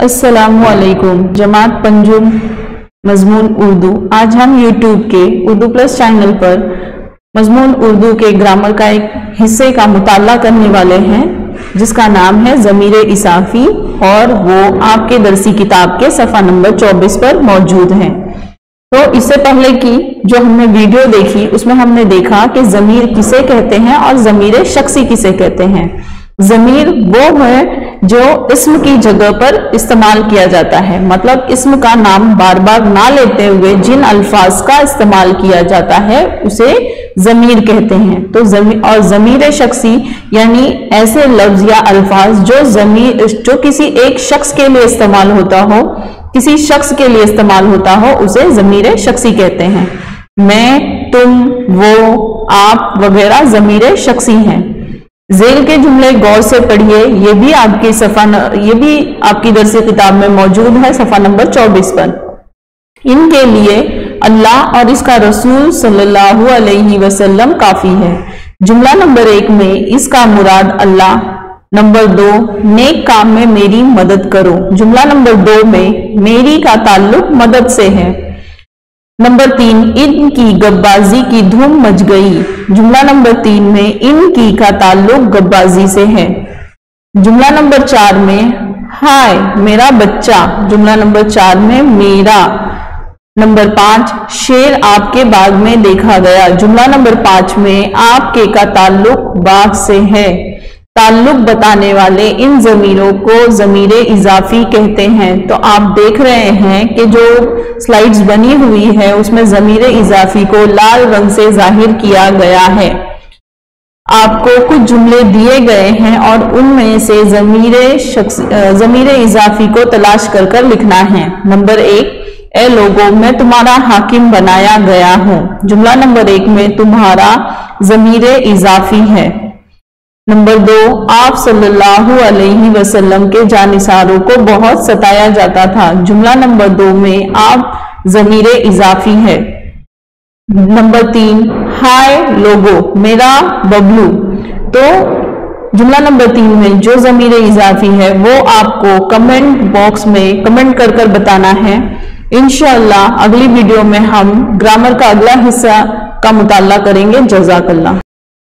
अस्सलामु अलैकुम। जमात पंजुम मजमून उर्दू। आज हम यूट्यूब के उर्दू प्लस चैनल पर मजमून उर्दू के ग्रामर का एक हिस्से का मुताला करने वाले हैं जिसका नाम है ज़मीर इज़ाफ़ी, और वो आपके दरसी किताब के सफ़ा नंबर 24 पर मौजूद है। तो इससे पहले की जो हमने वीडियो देखी उसमें हमने देखा कि ज़मीर किसे कहते हैं और ज़मीर शख्सी किसे कहते हैं। ज़मीर वो है जो इस्म की जगह पर इस्तेमाल किया जाता है, मतलब इस्म का नाम बार बार ना लेते हुए जिन अल्फाज का इस्तेमाल किया जाता है उसे ज़मीर कहते हैं। तो ज़मीर शख्सी यानी ऐसे लफ्ज या अल्फाज जो किसी एक शख्स के लिए इस्तेमाल होता हो, किसी शख्स के लिए इस्तेमाल होता हो, उसे ज़मीर शख्सी कहते हैं। मैं, तुम, वो, आप वगैरह ज़मीर शख्सी हैं। ज़ेल के जुमले गौर से पढ़िए, ये भी आपकी दरसी किताब में मौजूद है सफ़ा नंबर 24 पर। इनके लिए अल्लाह और इसका रसूल सल्लल्लाहु अलैहि वसल्लम काफी है। जुमला नंबर 1 में इसका मुराद अल्लाह। नंबर 2, नेक काम में मेरी मदद करो। जुमला नंबर 2 में मेरी का ताल्लुक मदद से है। नंबर 3, इनकी गब्बाजी की धूम मच गई। जुमला नंबर 3 में इनकी का ताल्लुक गब्बाजी से है। जुमला नंबर 4 में हाय मेरा बच्चा। जुमला नंबर 4 में मेरा। नंबर 5, शेर आपके बाग में देखा गया। जुमला नंबर 5 में आपके का ताल्लुक बाग से है। ताल्लुक बताने वाले इन ज़मीरों को ज़मीर इज़ाफ़ी कहते हैं। तो आप देख रहे हैं कि जो स्लाइड्स बनी हुई है उसमें ज़मीर इज़ाफ़ी को लाल रंग से जाहिर किया गया है। आपको कुछ जुमले दिए गए हैं और उनमें से ज़मीर इज़ाफ़ी को तलाश कर लिखना है। नंबर 1, ए लोगों मैं तुम्हारा हाकिम बनाया गया हूं। जुमला नंबर 1 में तुम्हारा ज़मीर इज़ाफ़ी है। नंबर 2, आप सल्लल्लाहु अलैहि वसल्लम के जानिसारों को बहुत सताया जाता था। जुमला नंबर 2 में आप ज़मीर इज़ाफ़ी है। नंबर 3, हाय लोगो मेरा बबलू। तो जुमला नंबर 3 में जो ज़मीर इज़ाफ़ी है वो आपको कमेंट बॉक्स में कमेंट कर बताना है। इंशाअल्लाह अगली वीडियो में हम ग्रामर का अगला हिस्सा का मुताला करेंगे। जज़ाकल्लाह।